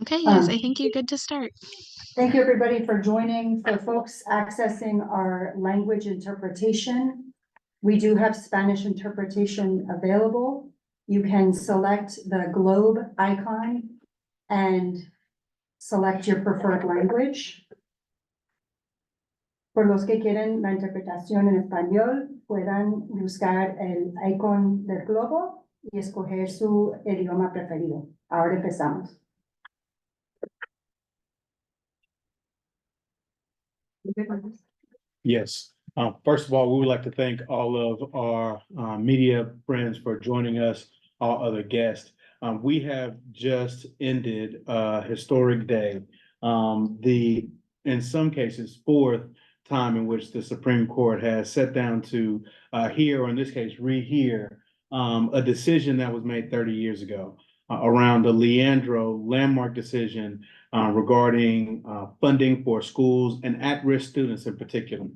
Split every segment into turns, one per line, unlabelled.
Okay, yes, I think you're good to start.
Thank you, everybody, for joining. For folks accessing our language interpretation, we do have Spanish interpretation available. You can select the globe icon and select your preferred language. Por los que quieren la interpretación en español, puedan buscar el icon del globo y escoger su idioma preferido. Ahora empezamos.
Yes. First of all, we would like to thank all of our media friends for joining us, all other guests. We have just ended a historic day, in some cases, fourth time in which the Supreme Court has sat down to hear, or in this case, rehear a decision that was made 30 years ago around the Leandro landmark decision regarding funding for schools and at-risk students in particular.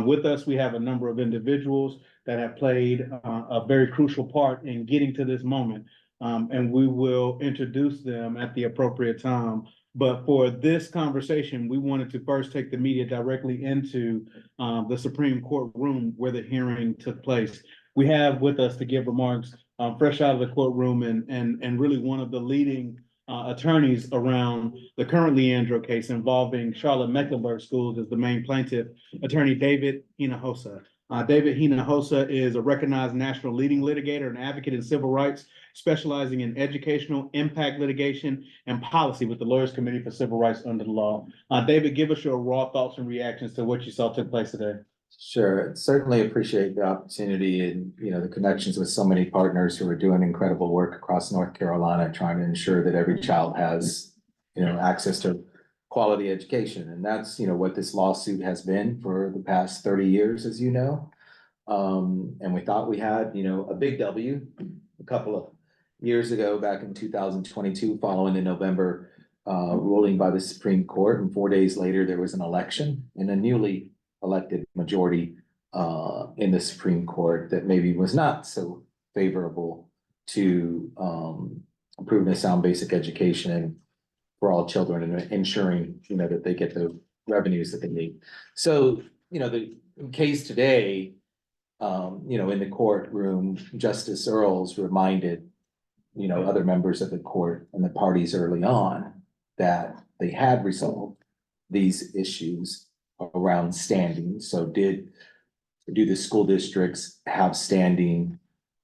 With us, we have a number of individuals that have played a very crucial part in getting to this moment, and we will introduce them at the appropriate time. But for this conversation, we wanted to first take the media directly into the Supreme Court room where the hearing took place. We have with us to give remarks fresh out of the courtroom and really one of the leading attorneys around the current Leandro case involving Charlotte-Mecklenburg schools as the main plaintiff, attorney David Hinojosa. David Hinojosa is a recognized national leading litigator and advocate in civil rights, specializing in educational impact litigation and policy with the Lawyers Committee for Civil Rights under the law. David, give us your raw thoughts and reactions to what you saw took place today.
Sure. Certainly appreciate the opportunity and, the connections with so many partners who are doing incredible work across North Carolina, trying to ensure that every child has, access to quality education. And that's, what this lawsuit has been for the past 30 years, as you know. And we thought we had, a big W a couple of years ago, back in 2022, following the November ruling by the Supreme Court. And 4 days later, there was an election and a newly elected majority in the Supreme Court that maybe was not so favorable to improving a sound basic education for all children and ensuring, that they get the revenues that they need. So, the case today, in the courtroom, Justice Earls reminded, other members of the court and the parties early on that they had resolved these issues around standing. So do the school districts have standing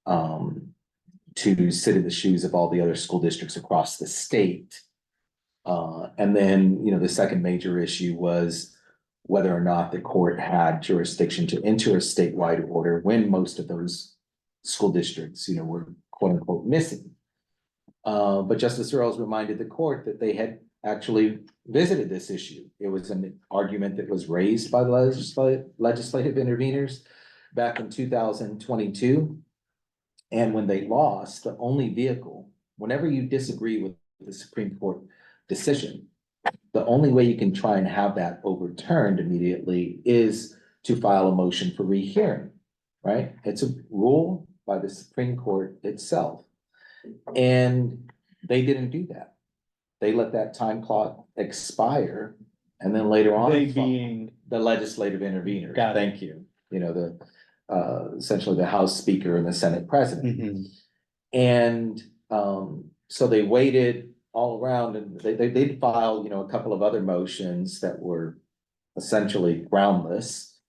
to sit in the shoes of all the other school districts across the state? And then, the second major issue was whether or not the court had jurisdiction to enter a statewide order when most of those school districts, were quote unquote missing. But Justice Earls reminded the court that they had actually visited this issue. It was an argument that was raised by the legislative interveners back in 2022. And when they lost, the only vehicle, whenever you disagree with the Supreme Court decision, the only way you can try and have that overturned immediately is to file a motion for rehearing, right? It's a rule by the Supreme Court itself. And they didn't do that. They let that time clock expire, and then later on,
They being
the legislative interveners.
Got it.
Thank you. Essentially the House Speaker and the Senate President.
Mm-hmm.
And so they waited all around, and they did file, a couple of other motions that were essentially groundless,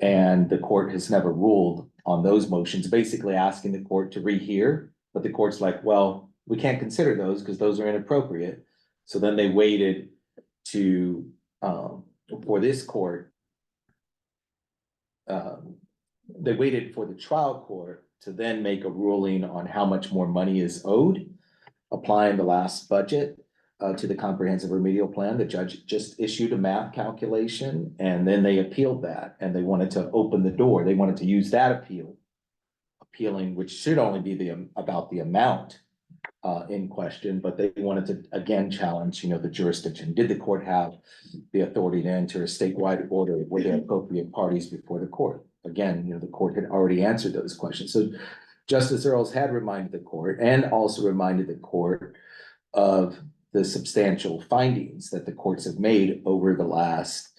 and the court has never ruled on those motions, basically asking the court to rehear. But the court's like, well, we can't consider those because those are inappropriate. So then they waited to, for this court, they waited for the trial court to then make a ruling on how much more money is owed, applying the last budget to the comprehensive remedial plan. The judge just issued a math calculation, and then they appealed that, and they wanted to open the door. They wanted to use that appealing, which should only be about the amount in question, but they wanted to again challenge, the jurisdiction. Did the court have the authority to enter a statewide order? Were there appropriate parties before the court? Again, the court had already answered those questions. So Justice Earls had reminded the court, and also reminded the court of the substantial findings that the courts have made over the last,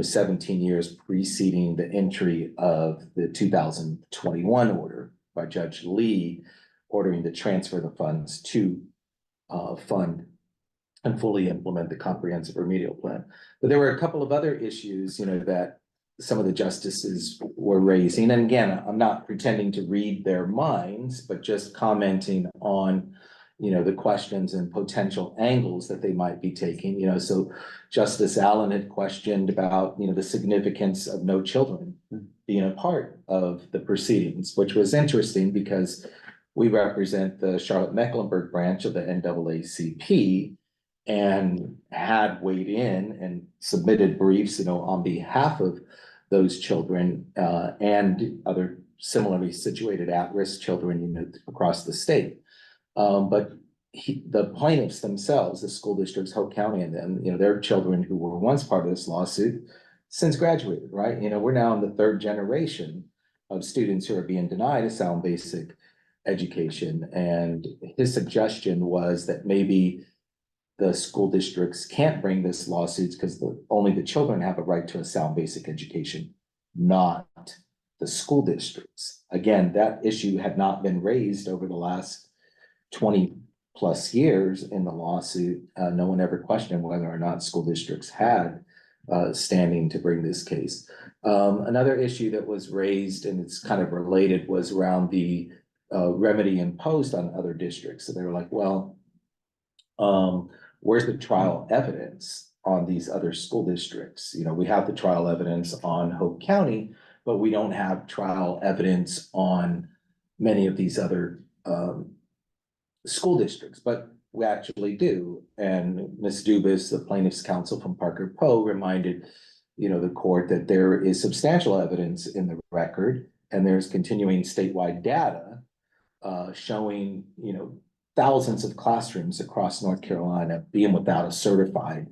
17 years preceding the entry of the 2021 order by Judge Lee, ordering the transfer of the funds to fund and fully implement the comprehensive remedial plan. But there were a couple of other issues, that some of the justices were raising. And again, I'm not pretending to read their minds, but just commenting on, the questions and potential angles that they might be taking. So Justice Allen had questioned about, the significance of no children being a part of the proceedings, which was interesting because we represent the Charlotte-Mecklenburg branch of the NAACP, and had weighed in and submitted briefs, on behalf of those children and other similarly situated at-risk children, across the state. But the plaintiffs themselves, the school districts, Hope County, and then, their children who were once part of this lawsuit, since graduated, right? We're now in the third generation of students who are being denied a sound basic education. And his suggestion was that maybe the school districts can't bring this lawsuits because only the children have a right to a sound basic education, not the school districts. Again, that issue had not been raised over the last 20 plus years in the lawsuit. No one ever questioned whether or not school districts had standing to bring this case. Another issue that was raised, and it's kind of related, was around the remedy imposed on other districts. So they were like, well, where's the trial evidence on these other school districts? We have the trial evidence on Hope County, but we don't have trial evidence on many of these other school districts, but we actually do. And Ms. Dubus, the plaintiff's counsel from Parker Poe, reminded the court that there is substantial evidence in the record, and there's continuing statewide data showing thousands of classrooms across North Carolina being without a certified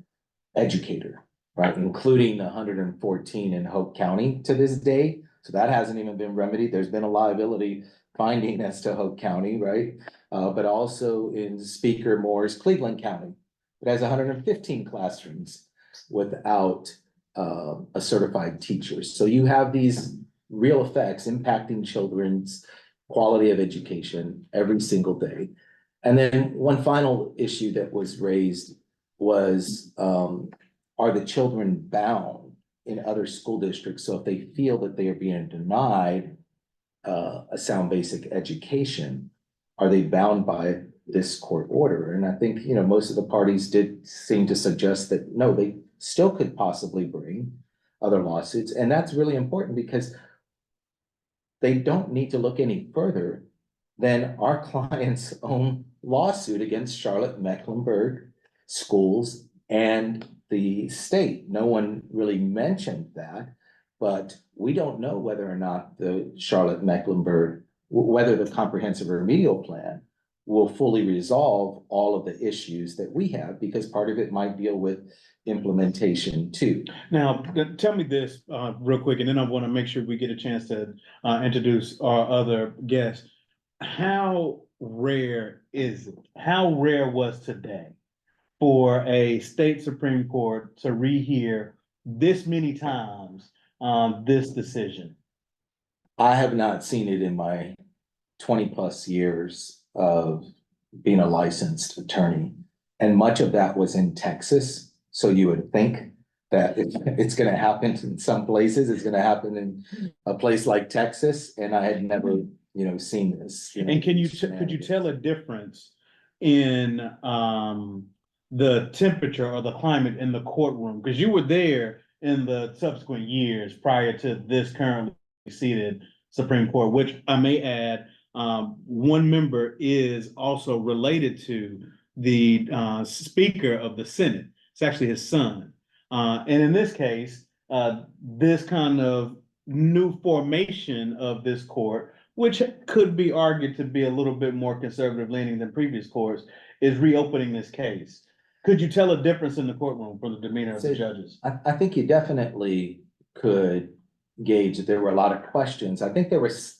educator, right? Including 114 in Hope County to this day. So that hasn't even been remedied. There's been a liability finding as to Hope County, right? But also in Speaker Moore's Cleveland County, it has 115 classrooms without a certified teacher. So you have these real effects impacting children's quality of education every single day. And then one final issue that was raised was, are the children bound in other school districts? So if they feel that they are being denied a sound basic education, are they bound by this court order? And I think, most of the parties did seem to suggest that no, they still could possibly bring other lawsuits. And that's really important because they don't need to look any further than our client's own lawsuit against Charlotte-Mecklenburg schools and the state. No one really mentioned that, but we don't know whether or not the Charlotte-Mecklenburg, whether the comprehensive remedial plan will fully resolve all of the issues that we have, because part of it might deal with implementation too.
Now, tell me this real quick, and then I want to make sure we get a chance to introduce our other guests. How rare is it? How rare was today for a state Supreme Court to rehear this many times this decision?
I have not seen it in my 20 plus years of being a licensed attorney. And much of that was in Texas. So you would think that it's going to happen in some places. It's going to happen in a place like Texas. And I had never, seen this.
And could you tell a difference in the temperature or the climate in the courtroom? Because you were there in the subsequent years prior to this currently seated Supreme Court, which I may add, one member is also related to the Speaker of the Senate. It's actually his son. And in this case, this kind of new formation of this court, which could be argued to be a little bit more conservative leaning than previous courts, is reopening this case. Could you tell a difference in the courtroom from the demeanor of the judges?
I think you definitely could gauge that there were a lot of questions. I think there was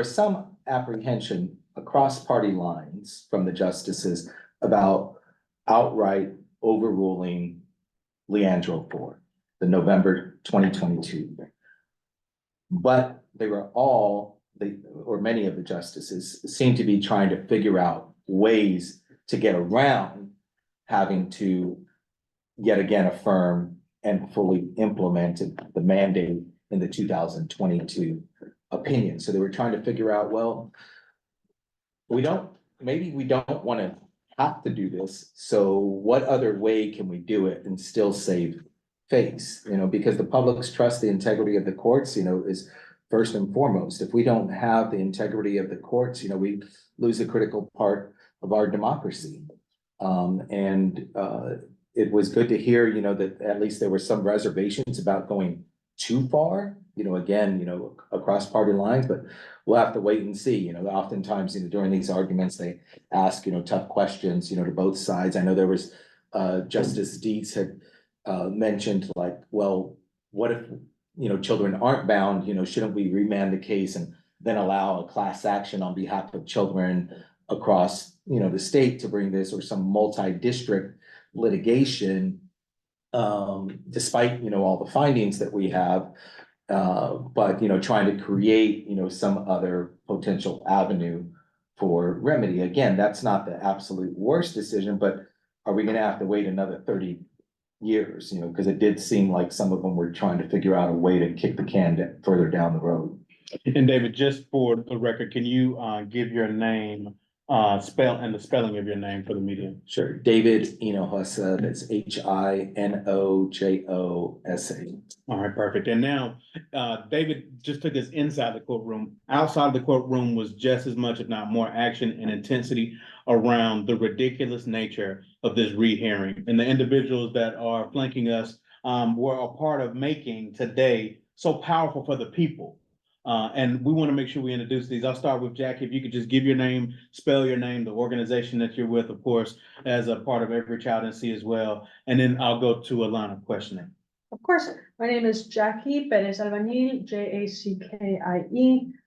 some apprehension across party lines from the justices about outright overruling Leandro for the November 2022. But they were or many of the justices seemed to be trying to figure out ways to get around having to yet again affirm and fully implemented the mandate in the 2022 opinion. So they were trying to figure out, well, maybe we don't want to have to do this. So what other way can we do it and still save face? Because the public's trust, the integrity of the courts, is first and foremost. If we don't have the integrity of the courts, we lose a critical part of our democracy. It was good to hear, that at least there were some reservations about going too far, across party lines, but we'll have to wait and see. Oftentimes, during these arguments, they ask, tough questions, to both sides. I know there was, Justice Dietz had, mentioned like, well, what if, children aren't bound, shouldn't we remand the case and then allow a class action on behalf of children across, the state to bring this, or some multi-district litigation, despite, all the findings that we have, but, trying to create, some other potential avenue for remedy. Again, that's not the absolute worst decision, but are we gonna have to wait another 30 years, because it did seem like some of them were trying to figure out a way to kick the can further down the road.
And David, just for the record, can you give your name, the spelling of your name for the media?
Sure. David Hinojosa, that's Hinojosa.
All right, perfect. And now, David just took us inside the courtroom. Outside the courtroom was just as much, if not more, action and intensity around the ridiculous nature of this rehearing. And the individuals that are flanking us were a part of making today so powerful for the people. And we want to make sure we introduce these. I'll start with Jackie. If you could just give your name, spell your name, the organization that you're with, of course, as a part of Every Child NC as well. And then I'll go to a line of questioning.
Of course, my name is Jackie Perez Albañil, Jackie,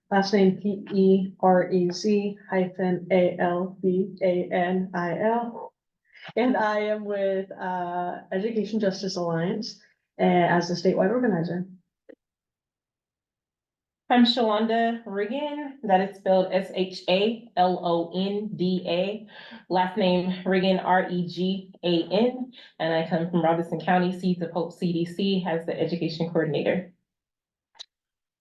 last name Perez-Albanil. And I am with Education Justice Alliance as the statewide organizer.
I'm Shalonda Riggin, that is spelled Shalonda, last name Riggin, Regan, and I come from Robinson County, Seeds of Hope CDC as the education coordinator.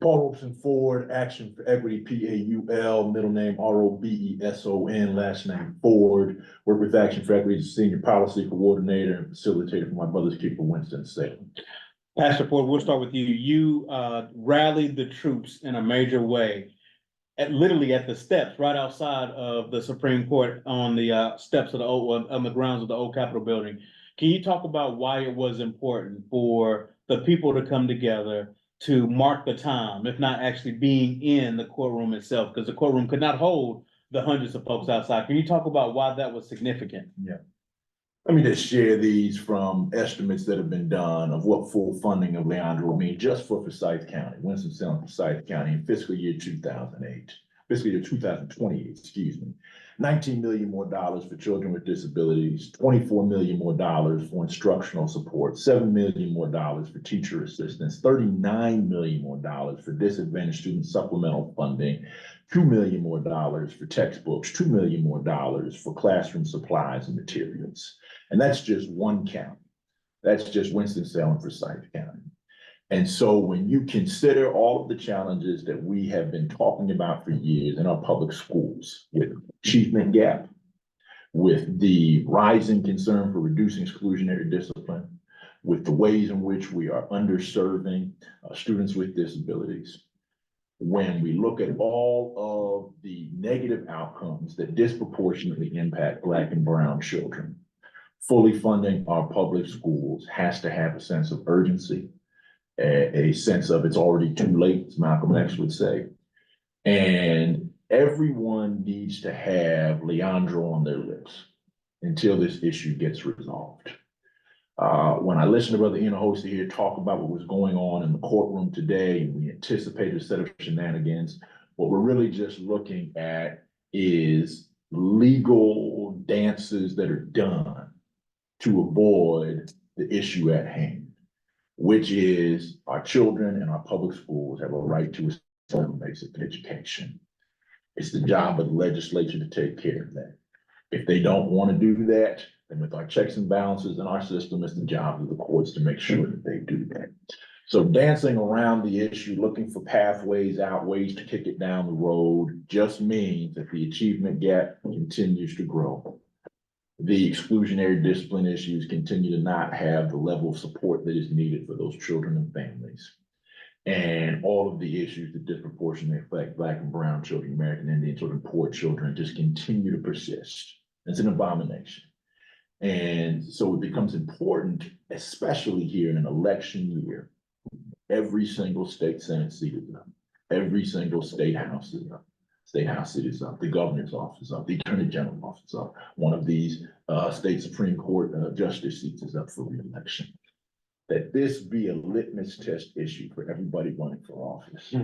Paul Robeson Ford, Action for Equity, PAUL, middle name ROBESON, last name Ford. Work with Action for Equity as senior policy coordinator and facilitator for my Mother's Keeper Winston-Salem.
Pastor Ford, we'll start with you. You rallied the troops in a major way, literally at the steps right outside of the Supreme Court on the steps of on the grounds of the old Capitol building. Can you talk about why it was important for the people to come together to mark the time, if not actually being in the courtroom itself, because the courtroom could not hold the hundreds of folks outside? Can you talk about why that was significant?
Yeah. Let me just share these from estimates that have been done of what full funding of Leandro will mean just for Forsyth County, Winston-Salem, Forsyth County in fiscal year 2028, excuse me. $19 million more for children with disabilities, $24 million more for instructional support, $7 million more for teacher assistance, $39 million more for disadvantaged student supplemental funding, $2 million more for textbooks, $2 million more for classroom supplies and materials. And that's just one county. That's just Winston-Salem, Forsyth County. And so when you consider all of the challenges that we have been talking about for years in our public schools, with achievement gap, with the rising concern for reducing exclusionary discipline, with the ways in which we are underserving students with disabilities, when we look at all of the negative outcomes that disproportionately impact Black and brown children, fully funding our public schools has to have a sense of urgency, a sense of it's already too late, as Malcolm X would say. And everyone needs to have Leandro on their lips until this issue gets resolved. When I listened to Brother Hinojosa here talk about what was going on in the courtroom today, and we anticipated a set of shenanigans, what we're really just looking at is legal dances that are done to avoid the issue at hand, which is our children in our public schools have a right to a certain basic education. It's the job of the legislature to take care of that. If they don't want to do that, then with our checks and balances in our system, it's the job of the courts to make sure that they do that. So dancing around the issue, looking for pathways out, ways to kick it down the road, just means that the achievement gap continues to grow. The exclusionary discipline issues continue to not have the level of support that is needed for those children and families. And all of the issues that disproportionately affect Black and brown children, American Indian children, poor children, just continue to persist. It's an abomination. And so it becomes important, especially here in an election year, every single state Senate seat is up. Every single state house is up. State house seat is up. The governor's office is up. The attorney general's office is up. One of these state Supreme Court justice seats is up for re-election. That this be a litmus test issue for everybody running for office.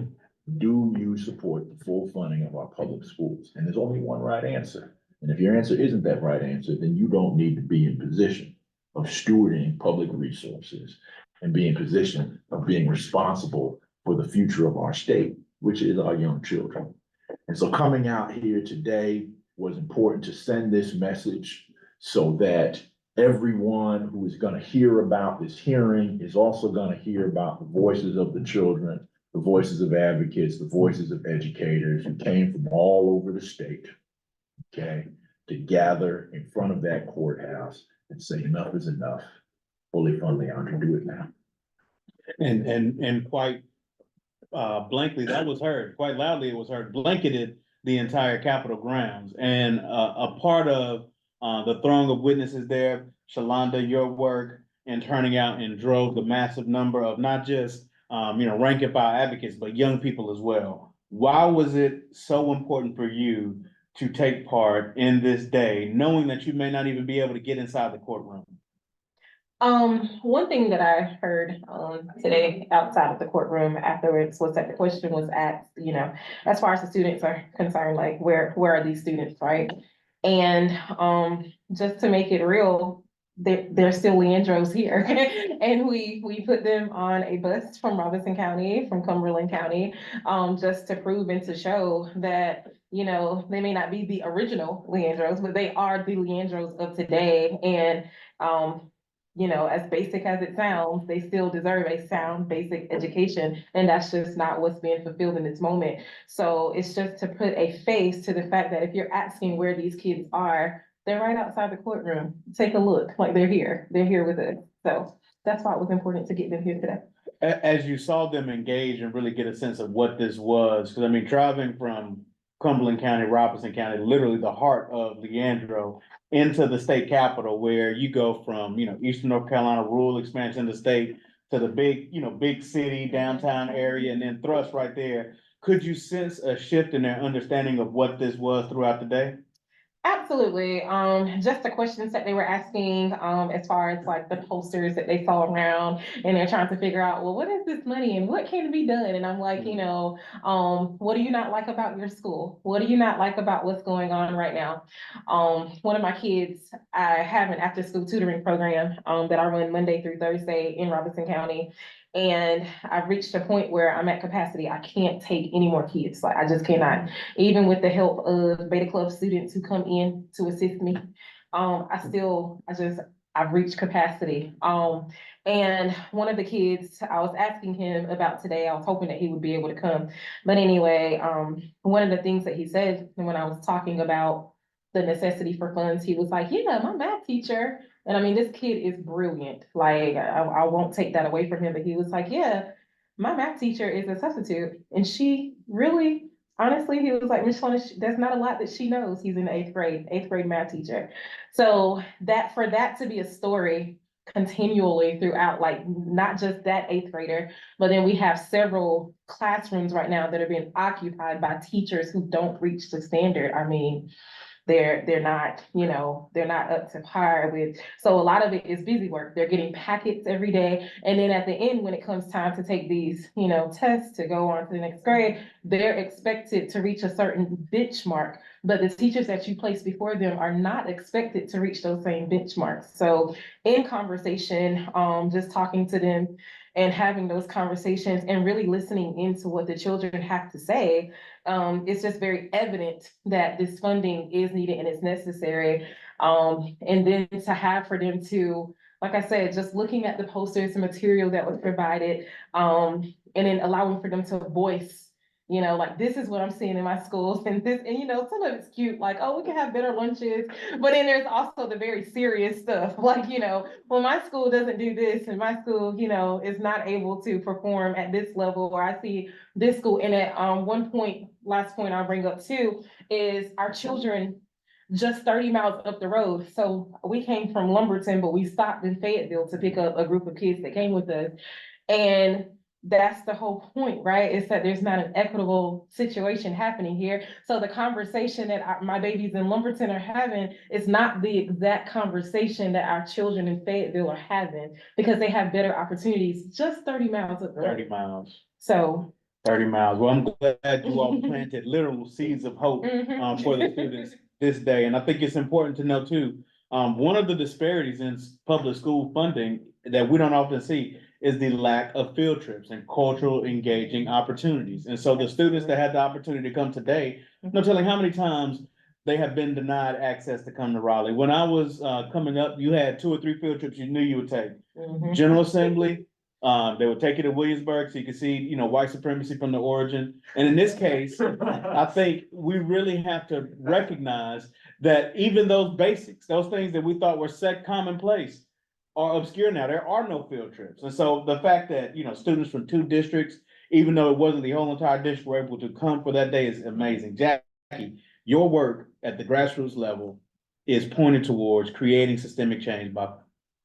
Do you support the full funding of our public schools? And there's only one right answer. And if your answer isn't that right answer, then you don't need to be in position of stewarding public resources and be in position of being responsible for the future of our state, which is our young children. And so coming out here today was important to send this message so that everyone who is going to hear about this hearing is also going to hear about the voices of the children, the voices of advocates, the voices of educators who came from all over the state, okay, to gather in front of that courthouse and say enough is enough. Fully fund Leandro, do it now.
And quite blankly, that was heard, quite loudly it was heard, blanketed the entire Capitol grounds. And a part of the throng of witnesses there, Shalonda, your work in turning out and drove the massive number of not just rank and file advocates, but young people as well. Why was it so important for you to take part in this day, knowing that you may not even be able to get inside the courtroom?
One thing that I heard today outside of the courtroom afterwards was that the question was asked, as far as the students are concerned, like where are these students, right? And just to make it real, they're still Leandros here. And we put them on a bus from Robinson County, from Cumberland County, just to prove and to show that, they may not be the original Leandros, but they are the Leandros of today. And as basic as it sounds, they still deserve a sound, basic education. And that's just not what's being fulfilled in this moment. So it's just to put a face to the fact that if you're asking where these kids are, they're right outside the courtroom. Take a look, like they're here with us. So that's why it was important to get them here today.
As you saw them engage and really get a sense of what this was, because I mean, driving from Cumberland County, Robinson County, literally the heart of Leandro, into the state capitol, where you go from, Eastern North Carolina, rural expansion of the state to the big city, downtown area, and then thrust right there. Could you sense a shift in their understanding of what this was throughout the day?
Absolutely. Just the questions that they were asking, as far as like the posters that they saw around, and they're trying to figure out, well, what is this money and what can be done? And I'm like, what do you not like about your school? What do you not like about what's going on right now? One of my kids, I have an after school tutoring program, that I run Monday through Thursday in Robinson County. And I've reached a point where I'm at capacity. I can't take any more kids. Like I just cannot, even with the help of Beta Club students who come in to assist me. I've reached capacity. And one of the kids I was asking him about today, I was hoping that he would be able to come. But anyway, one of the things that he said when I was talking about the necessity for funds, he was like, yeah, my math teacher. And I mean, this kid is brilliant. Like, I won't take that away from him, but he was like, yeah, my math teacher is a substitute. And she really, honestly, he was like, Miss Shona, there's not a lot that she knows. He's in the eighth grade math teacher. So for that to be a story continually throughout, like not just that eighth grader, but then we have several classrooms right now that are being occupied by teachers who don't reach the standard. I mean, they're not, they're not up to par with. So a lot of it is busy work. They're getting packets every day. And then at the end, when it comes time to take these, tests to go on to the next grade, they're expected to reach a certain benchmark but the teachers that you place before them are not expected to reach those same benchmarks. So in conversation, just talking to them and having those conversations and really listening into what the children have to say, it's just very evident that this funding is needed and it's necessary. And then to have for them to, like I said, just looking at the posters and material that was provided, and then allowing for them to voice, you know, like, this is what I'm seeing in my schools, and this, and you know, some of it's cute, like, oh, we can have better lunches, but then there's also the very serious stuff, like, you know, well, my school doesn't do this, and my school, you know, is not able to perform at this level, or I see this school, and at one point, last point I'll bring up too, is our children just 30 miles up the road. So we came from Lumberton, but we stopped in Fayetteville to pick up a group of kids that came with us. And that's the whole point, right? Is that there's not an equitable situation happening here. So the conversation that my babies in Lumberton are having is not the exact conversation that our children in Fayetteville are having, because they have better opportunities just 30 miles up the road.
30 miles.
So
30 miles. Well, I'm glad you all planted literal seeds of hope for the students this day. And I think it's important to know too, one of the disparities in public school funding that we don't often see is the lack of field trips and cultural engaging opportunities. And so the students that had the opportunity to come today, no telling how many times they have been denied access to come to Raleigh. When I was coming up, you had 2 or 3 field trips you knew you would take. General Assembly, they would take you to Williamsburg so you could see, you know, white supremacy from the origin. And in this case, I think we really have to recognize that even those basics, those things that we thought were set commonplace, are obscure now. There are no field trips. And so the fact that, you know, students from 2 districts, even though it wasn't the whole entire district, were able to come for that day is amazing. Jackie, your work at the grassroots level is pointed towards creating systemic change by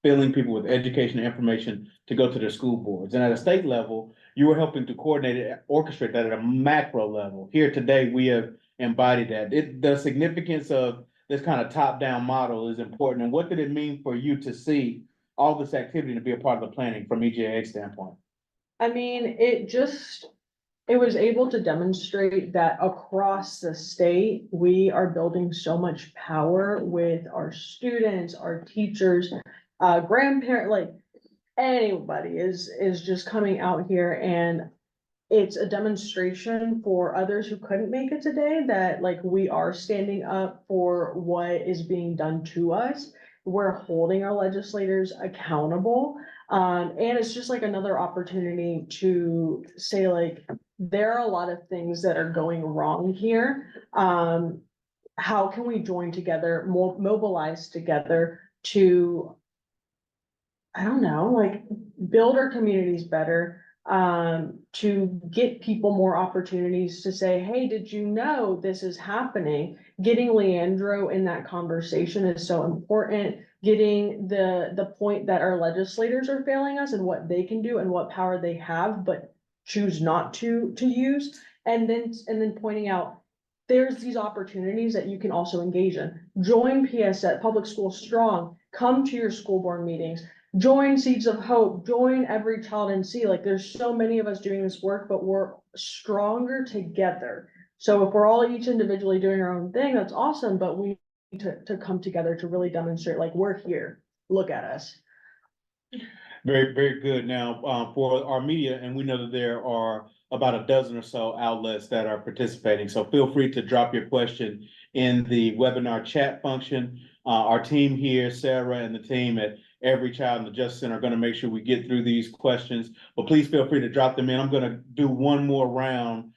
filling people with education and information to go to their school boards. And at a state level, you were helping to coordinate it, orchestrate that at a macro level. Here today, we have embodied that. The significance of this kind of top-down model is important. And what did it mean for you to see all this activity to be a part of the planning from EJA standpoint?
I mean, it was able to demonstrate that across the state, we are building so much power with our students, our teachers, grandparents, like anybody is just coming out here, and it's a demonstration for others who couldn't make it today that like we are standing up for what is being done to us. We're holding our legislators accountable. And it's just like another opportunity to say like, there are a lot of things that are going wrong here. How can we join together, mobilize together to, I don't know, like build our communities better, to get people more opportunities to say, hey, did you know this is happening? Getting Leandro in that conversation is so important. Getting the point that our legislators are failing us and what they can do and what power they have, but choose not to use. And then pointing out there's these opportunities that you can also engage in. Join PSS, Public School Strong, come to your school board meetings. Join Seeds of Hope, join Every Child in Sea. Like there's so many of us doing this work, but we're stronger together. So if we're all each individually doing our own thing, that's awesome, but we need to come together to really demonstrate like we're here, look at us.
Very, very good. Now, for our media, and we know that there are about a dozen or so outlets that are participating. So feel free to drop your question in the webinar chat function. Our team here, Sarah and the team at Every Child in the Justice Center, are going to make sure we get through these questions, but please feel free to drop them in. I'm going to do one more round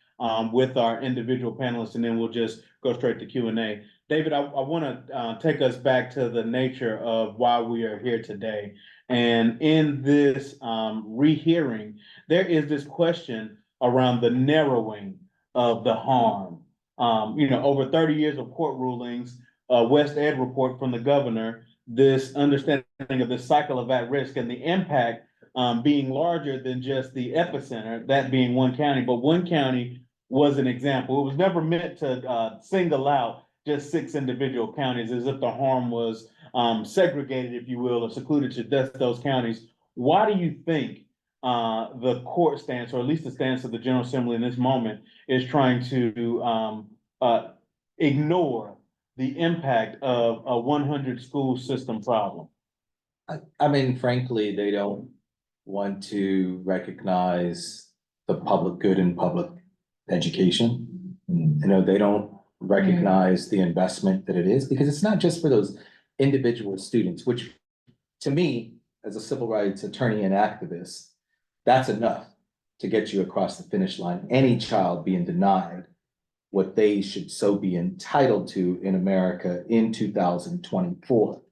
with our individual panelists, and then we'll just go straight to Q&A. David, I want to take us back to the nature of why we are here today. And in this rehearing, there is this question around the narrowing of the harm. You know, over 30 years of court rulings, West Ed report from the governor, this understanding of this cycle of at risk and the impact being larger than just the epicenter, that being one county, but one county was an example. It was never meant to single out just 6 individual counties as if the harm was segregated, if you will, or secluded to just those counties. Why do you think the court stance, or at least the stance of the General Assembly in this moment, is trying to ignore the impact of a 100 school system problem?
I mean, frankly, they don't want to recognize the public good in public education. You know, they don't recognize the investment that it is, because it's not just for those individual students, which to me, as a civil rights attorney and activist, that's enough to get you across the finish line. Any child being denied what they should so be entitled to in America in 2024,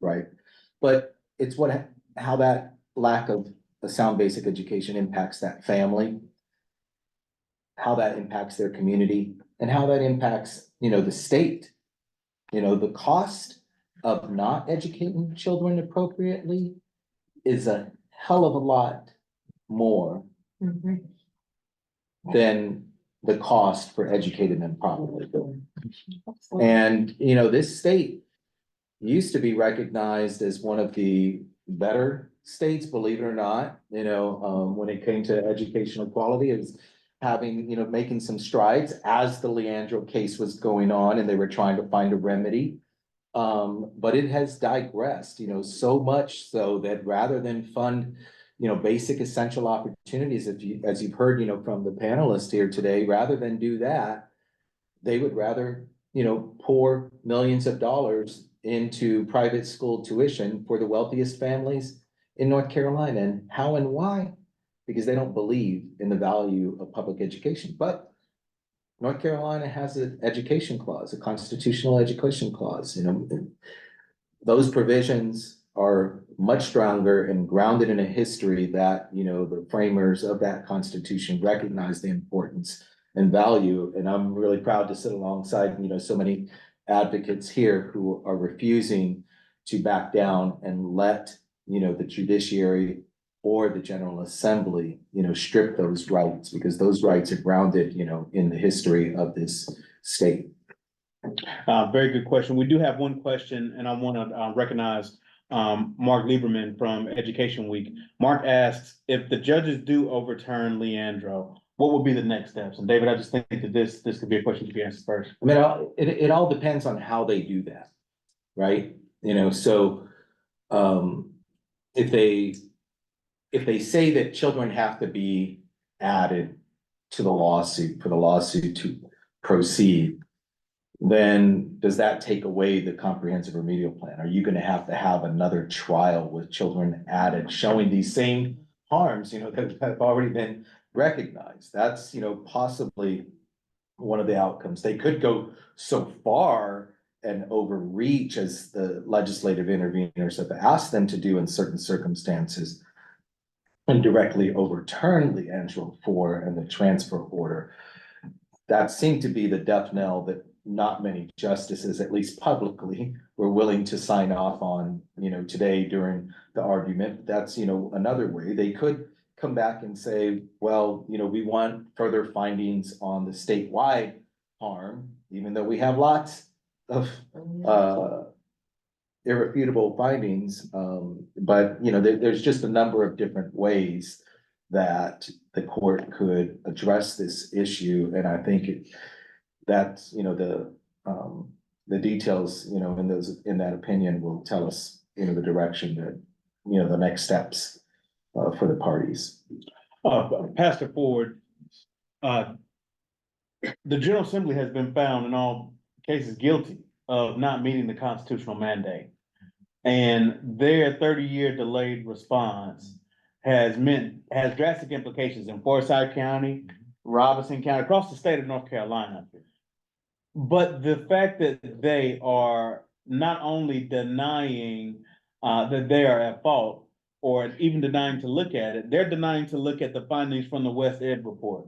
right? But it's how that lack of a sound basic education impacts that family, how that impacts their community, and how that impacts, the state. The cost of not educating children appropriately is a hell of a lot more than the cost for educating them properly. And, this state used to be recognized as one of the better states, believe it or not, when it came to educational quality. It was having, making some strides as the Leandro case was going on and they were trying to find a remedy. But it has digressed, so much so that rather than fund, basic essential opportunities, as you've heard, from the panelists here today, rather than do that, they would rather, pour millions of dollars into private school tuition for the wealthiest families in North Carolina. And how and why? Because they don't believe in the value of public education. But North Carolina has an education clause, a constitutional education clause. Those provisions are much stronger and grounded in a history that, the framers of that constitution recognize the importance and value. And I'm really proud to sit alongside, so many advocates here who are refusing to back down and let, the judiciary or the General Assembly, strip those rights, because those rights are grounded, in the history of this state.
Very good question. We do have one question, and I want to recognize Mark Lieberman from Education Week. Mark asks, if the judges do overturn Leandro, what will be the next steps? And David, I just think that this could be a question to be answered first.
I mean, it all depends on how they do that, right? So if they say that children have to be added to the lawsuit for the lawsuit to proceed, then does that take away the comprehensive remedial plan? Are you going to have another trial with children added showing these same harms, that have already been recognized? That's, possibly one of the outcomes. They could go so far and overreach, as the legislative interveners have asked them to do in certain circumstances, and directly overturn Leandro 4 and the transfer order. That seemed to be the death knell that not many justices, at least publicly, were willing to sign off on, today during the argument. That's, another way. They could come back and say, well, we want further findings on the statewide harm, even though we have lots of irrefutable findings. But, there's just a number of different ways that the court could address this issue. And I think that's, the details, in that opinion will tell us, the direction that, the next steps for the parties.
Pastor Ford, the General Assembly has been found in all cases guilty of not meeting the constitutional mandate. And their 30-year delayed response has drastic implications in Forsyth County, Robinson County, across the state of North Carolina. But the fact that they are not only denying that they are at fault, or even denying to look at it, they're denying to look at the findings from the West Ed report.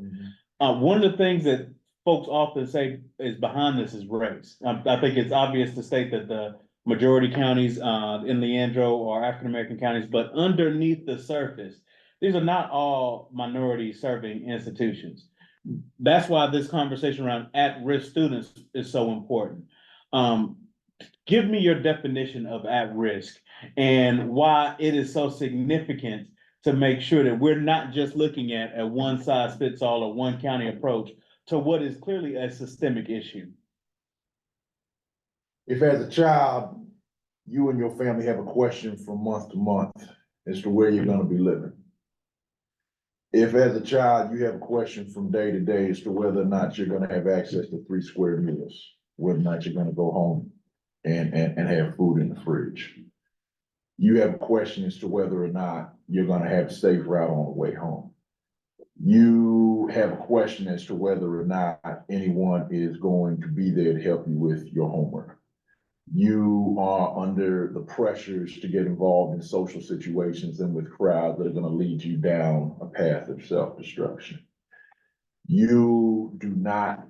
One of the things that folks often say is behind this is race. I think it's obvious to state that the majority counties in Leandro are African-American counties, but underneath the surface, these are not all minority serving institutions. That's why this conversation around at-risk students is so important. Give me your definition of at-risk and why it is so significant to make sure that we're not just looking at a one-size-fits-all or one county approach to what is clearly a systemic issue.
if as a child, you and your family have a question from month to month as to where you're gonna be living. If as a child, you have a question from day to day as to whether or not you're gonna have access to 3 square meals, whether or not you're gonna go home and have food in the fridge. You have a question as to whether or not you're gonna have a safe route on the way home. You have a question as to whether or not anyone is going to be there to help you with your homework. You are under the pressures to get involved in social situations and with crowds that are gonna lead you down a path of self-destruction. You do not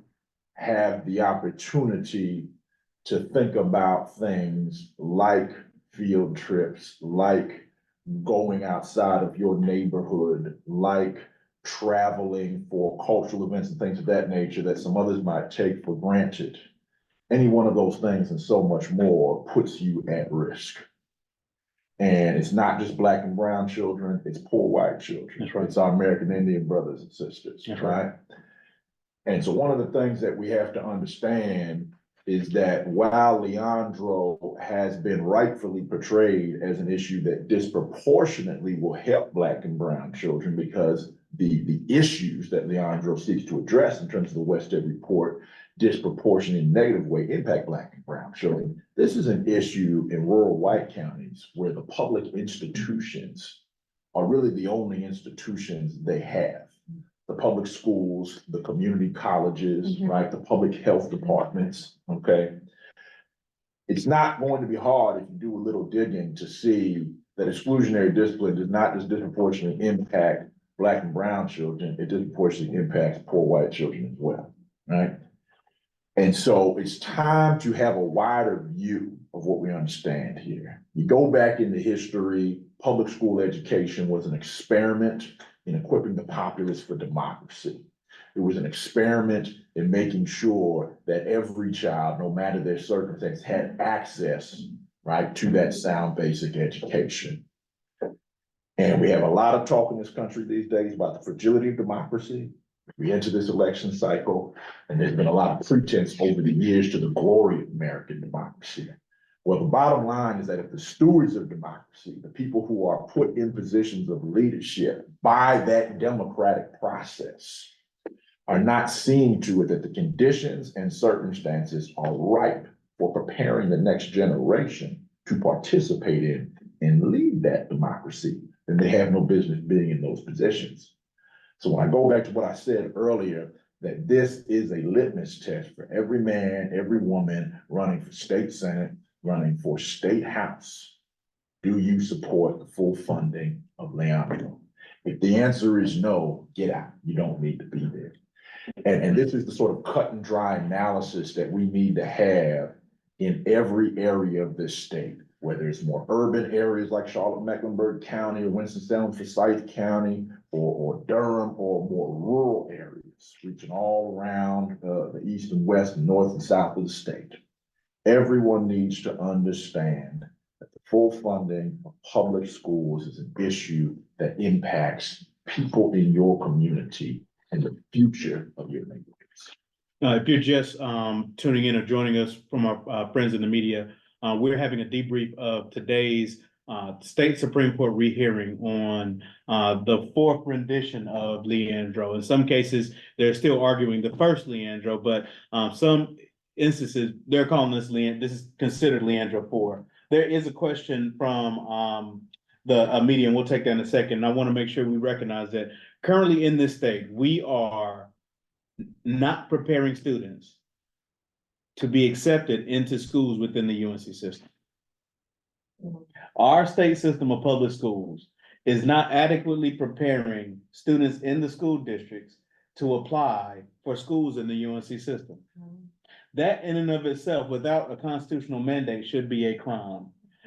have the opportunity to think about things like field trips, like going outside of your neighborhood, like traveling for cultural events and things of that nature that some others might take for granted. Any one of those things and so much more puts you at risk. And it's not just Black and brown children, it's poor white children.
That's right.
It's our American Indian brothers and sisters,
That's
right? And so one of the things that we have to understand is that while Leandro has been rightfully portrayed as an issue that disproportionately will help Black and brown children, because the issues that Leandro seeks to address in terms of the West Ed report disproportionately negative way impact Black and brown children. This is an issue in rural white counties where the public institutions are really the only institutions they have. The public schools, the community colleges, right? The public health departments, okay? It's not going to be hard if you do a little digging to see that exclusionary discipline does not just disproportionately impact Black and brown children, it disproportionately impacts poor white children as well, right? And so it's time to have a wider view of what we understand here. You go back into history, public school education was an experiment in equipping the populace for democracy. It was an experiment in making sure that every child, no matter their circumstance, had access, right, to that sound basic education. And we have a lot of talk in this country these days about the fragility of democracy. We enter this election cycle, and there's been a lot of pretense over the years to the glory of American democracy. Well, the bottom line is that if the stewards of democracy, the people who are put in positions of leadership by that democratic process, are not seeing to it that the conditions and circumstances are ripe for preparing the next generation to participate in and lead that democracy, then they have no business being in those positions. So when I go back to what I said earlier, that this is a litmus test for every man, every woman running for state senate, running for state house. Do you support the full funding of Leandro? If the answer is no, get out. You don't need to be there. And this is the sort of cut and dry analysis that we need to have in every area of this state, whether it's more urban areas like Charlotte-Mecklenburg County or Winston-Salem, Forsyth County, or Durham, or more rural areas, reaching all around the east and west and north and south of the state. Everyone needs to understand that the full funding of public schools is an issue that impacts people in your community and the future of your neighborhoods.
If you're just tuning in or joining us from our friends in the media, we're having a debrief of today's state Supreme Court rehearing on the fourth rendition of Leandro. In some cases, they're still arguing the first Leandro, but some instances they're calling this this is considered Leandro 4. There is a question from the media, and we'll take that in a second. And I want to make sure we recognize that currently in this state, we are not preparing students to be accepted into schools within the UNC system. Our state system of public schools is not adequately preparing students in the school districts to apply for schools in the UNC system. That in and of itself, without a constitutional mandate, should be a crime.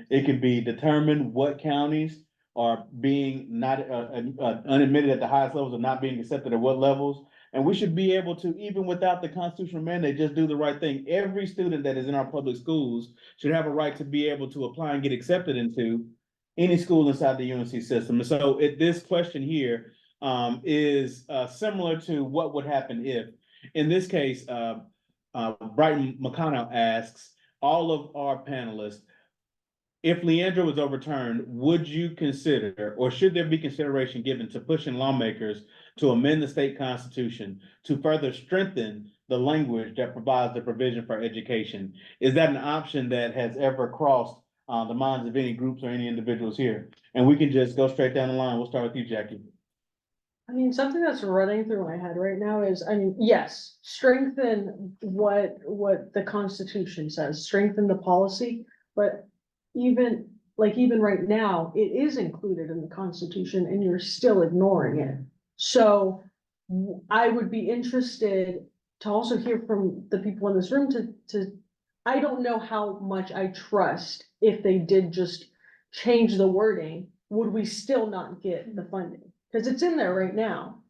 It can be determined what counties are being not unadmitted at the highest levels or not being accepted at what levels. And we should be able to, even without the constitutional mandate, just do the right thing. Every student that is in our public schools should have a right to be able to apply and get accepted into any school inside the UNC system. And so this question here is similar to what would happen if, in this case, Brighton McConnell asks, all of our panelists, if Leandro was overturned, would you consider, or should there be consideration given to pushing lawmakers to amend the state constitution to further strengthen the language that provides the provision for education? Is that an option that has ever crossed the minds of any groups or any individuals here? And we can just go straight down the line. We'll start with you, Jackie.
I mean, something that's running through my head right now is, I mean, yes, strengthen what the Constitution says, strengthen the policy, but even, even right now, it is included in the Constitution and you're still ignoring it. So I would be interested to also hear from the people in this room I don't know how much I trust if they did just change the wording, would we still not get the funding? Because it's in there right now.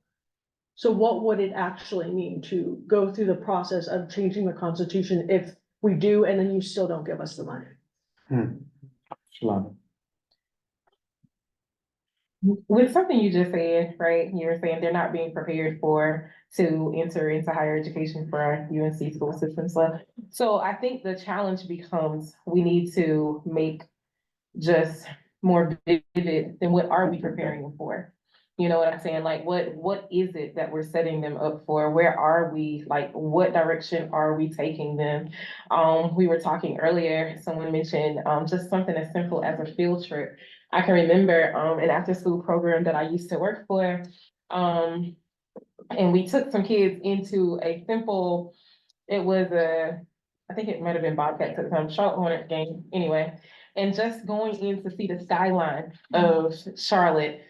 So what would it actually mean to go through the process of changing the Constitution if we do, and then you still don't give us the money?
Shalana.
With something you just said, right, you were saying they're not being prepared to enter into higher education for our UNC school system stuff. So I think the challenge becomes, we need to make just more vivid than what are we preparing them for? You know what I'm saying? Like, what is it that we're setting them up for? Where are we? Like, what direction are we taking them? We were talking earlier, someone mentioned, just something as simple as a field trip. I can remember, an after-school program that I used to work for. And we took some kids into a simple, I think it might have been Bobcats at the time, Charlotte Hornets game, anyway. And just going in to see the skyline of Charlotte.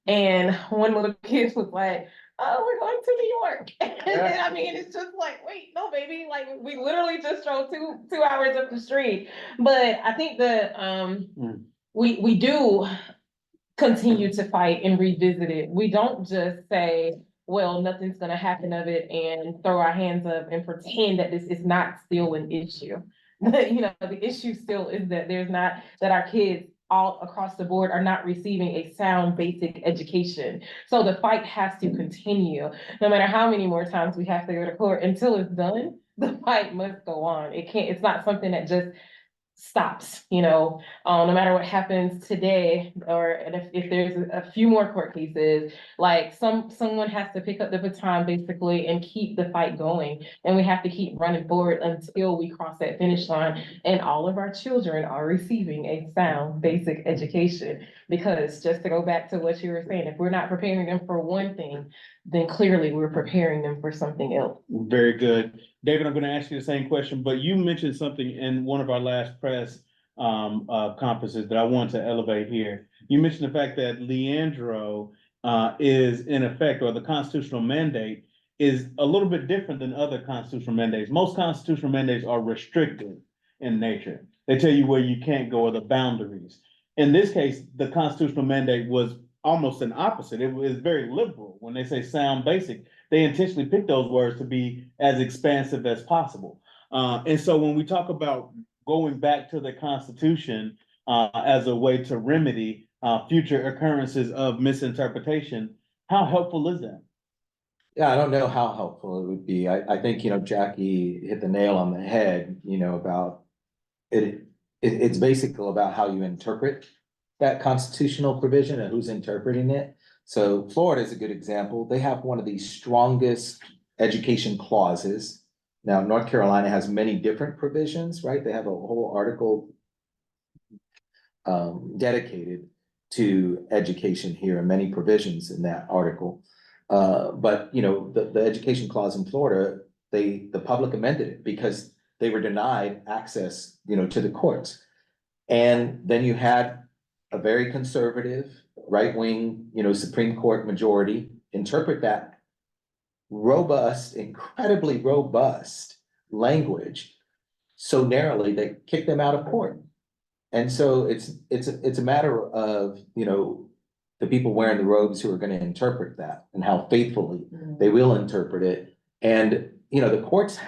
And one little kid was like, oh, we're going to New York. And I mean, it's just like, wait, no, baby, like we literally just drove two hours up the street. But I think that we do continue to fight and revisit it. We don't just say, well, nothing's gonna happen of it and throw our hands up and pretend that this is not still an issue. You know, the issue still is that that our kids all across the board are not receiving a sound basic education. So the fight has to continue, no matter how many more times we have to go to court, until it's done, the fight must go on. It's not something that just stops, no matter what happens today, or if there's a few more court cases, like someone has to pick up the baton basically and keep the fight going. And we have to keep running forward until we cross that finish line and all of our children are receiving a sound basic education. Because just to go back to what you were saying, if we're not preparing them for one thing, then clearly we're preparing them for something else.
Very good. David, I'm going to ask you the same question, but you mentioned something in one of our last press conferences that I want to elevate here. You mentioned the fact that Leandro is in effect, or the constitutional mandate is a little bit different than other constitutional mandates. Most constitutional mandates are restrictive in nature. They tell you where you can't go or the boundaries. In this case, the constitutional mandate was almost an opposite. It was very liberal. When they say sound basic, they intentionally pick those words to be as expansive as possible. And so when we talk about going back to the Constitution as a way to remedy future occurrences of misinterpretation, how helpful is that?
Yeah, I don't know how helpful it would be. I think, Jackie hit the nail on the head, about it. It's basically about how you interpret that constitutional provision and who's interpreting it. So Florida is a good example. They have one of the strongest education clauses. Now, North Carolina has many different provisions, right? They have a whole article dedicated to education here and many provisions in that article. But the education clause in Florida, the public amended it because they were denied access, to the courts. And then you had a very conservative, right-wing, Supreme Court majority interpret that robust, incredibly robust language so narrowly they kicked them out of court. And so it's a matter of, the people wearing the robes who are going to interpret that and how faithfully they will interpret it. And, the courts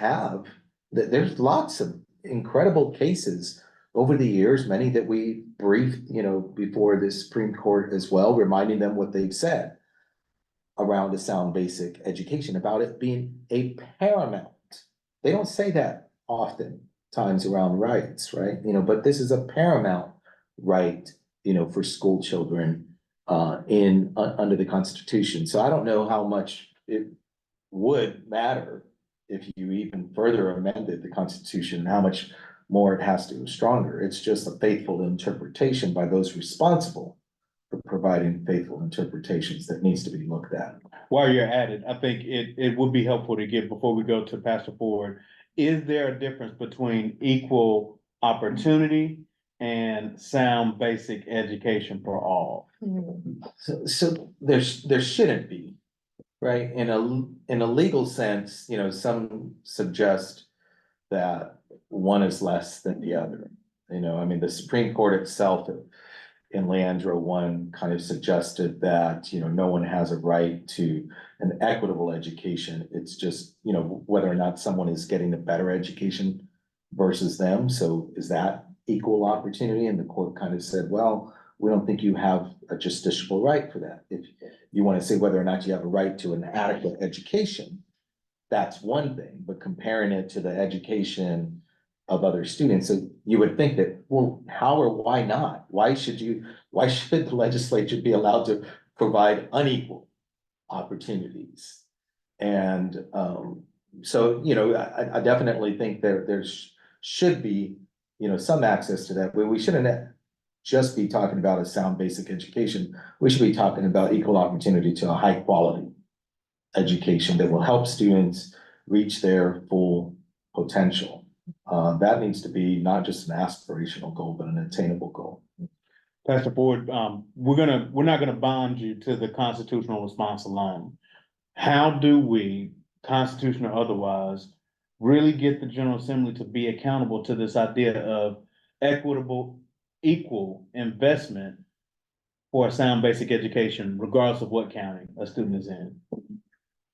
there's lots of incredible cases over the years, many that we briefed, before the Supreme Court as well, reminding them what they've said around a sound basic education, about it being a paramount. They don't say that often, times around rights, right? But this is a paramount right, for school children under the Constitution. So I don't know how much it would matter if you even further amended the Constitution, how much more it has to go stronger. It's just a faithful interpretation by those responsible for providing faithful interpretations that needs to be looked at.
While you're at it, I think it would be helpful to get, before we go to Pastor Ford, is there a difference between equal opportunity and sound basic education for all?
So there shouldn't be, right? In a legal sense, some suggest that one is less than the other. I mean, the Supreme Court itself in Leandro 1 kind of suggested that, no one has a right to an equitable education. It's just, whether or not someone is getting a better education versus them. So is that equal opportunity? And the court kind of said, well, we don't think you have a justiciable right for that. If you want to say whether or not you have a right to an adequate education, that's one thing, but comparing it to the education of other students, so you would think that, well, how or why not? Why should the legislature be allowed to provide unequal opportunities? And so, I definitely think there should be, some access to that, but we shouldn't just be talking about a sound basic education. We should be talking about equal opportunity to a high quality education that will help students reach their full potential. That needs to be not just an aspirational goal, but an attainable goal.
Pastor Ford, we're not gonna bond you to the constitutional response alone. How do we, constitution or otherwise, really get the General Assembly to be accountable to this idea of equitable, equal investment for a sound basic education, regardless of what county a student is in?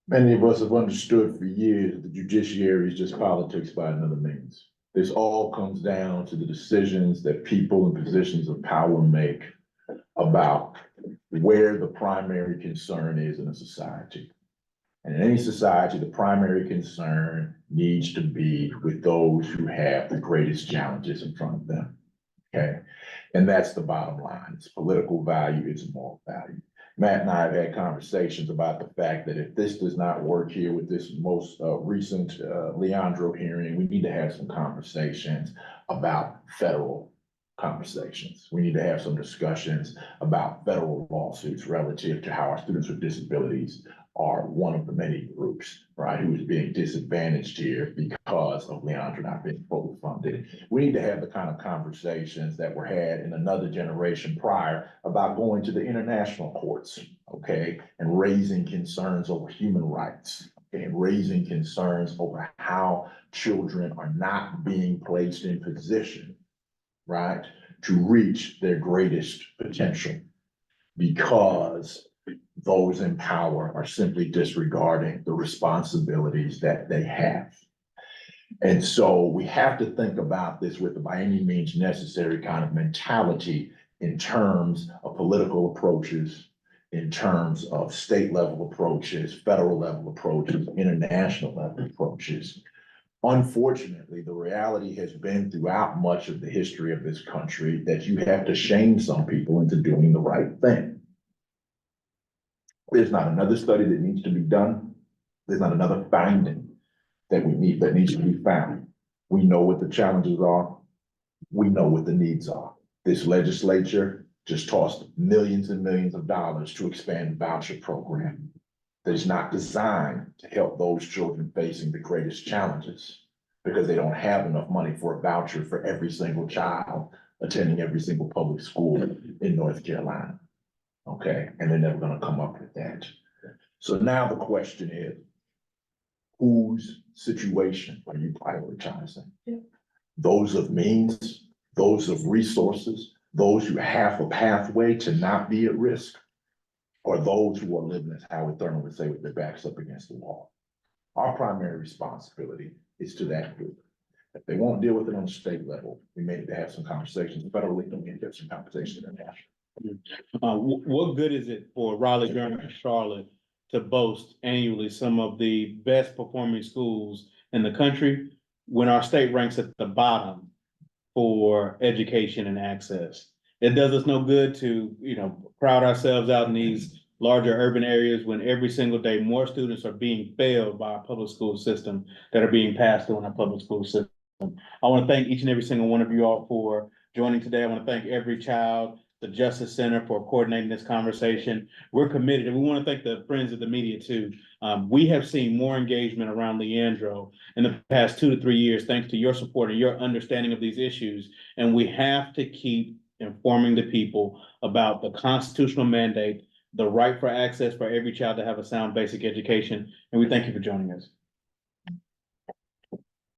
Many of us have understood for years the judiciary is just politics by another means. This all comes down to the decisions that people in positions of power make about where the primary concern is in a society. And in any society, the primary concern needs to be with those who have the greatest challenges in front of them. Okay, and that's the bottom line. It's political value, it's moral value. Matt and I have had conversations about the fact that if this does not work here with this most recent Leandro hearing, we need to have some conversations about federal conversations. We need to have some discussions about federal lawsuits relative to how our students with disabilities are one of the many groups, right, who is being disadvantaged here because of Leandro not being fully funded. We need to have the kind of conversations that were had in another generation prior about going to the international courts, okay, and raising concerns over human rights, okay, and raising concerns over how children are not being placed in position, right, to reach their greatest potential because those in power are simply disregarding the responsibilities that they have. And so we have to think about this with the by any means necessary kind of mentality in terms of political approaches, in terms of state level approaches, federal level approaches, international level approaches. Unfortunately, the reality has been throughout much of the history of this country that you have to shame some people into doing the right thing. There's not another study that needs to be done. There's not another finding that needs to be found. We know what the challenges are. We know what the needs are. This legislature just tossed millions and millions of dollars to expand the voucher program that is not designed to help those children facing the greatest challenges because they don't have enough money for a voucher for every single child attending every single public school in North Carolina. Okay, and they're never gonna come up with that. So now the question is, whose situation are you prioritizing?
Yeah.
Those of means, those of resources, those who have a pathway to not be at risk, or those who are living, as Howard Thurman would say, with their backs up against the wall? Our primary responsibility is to that group. If they won't deal with it on the state level, we may need to have some conversations federally, and we need to have some conversations internationally.
What good is it for Raleigh, Durham, and Charlotte to boast annually some of the best performing schools in the country, when our state ranks at the bottom for education and access. It does us no good to, crowd ourselves out in these larger urban areas when every single day more students are being failed by our public school system that are being passed through in our public school system. I want to thank each and every single one of you all for joining today. I want to thank Every Child, the Justice Center for coordinating this conversation. We're committed, and we want to thank the friends of the media too. We have seen more engagement around Leandro in the past 2 to 3 years, thanks to your support and your understanding of these issues. And we have to keep informing the people about the constitutional mandate, the right for access for every child to have a sound basic education. And we thank you for joining us.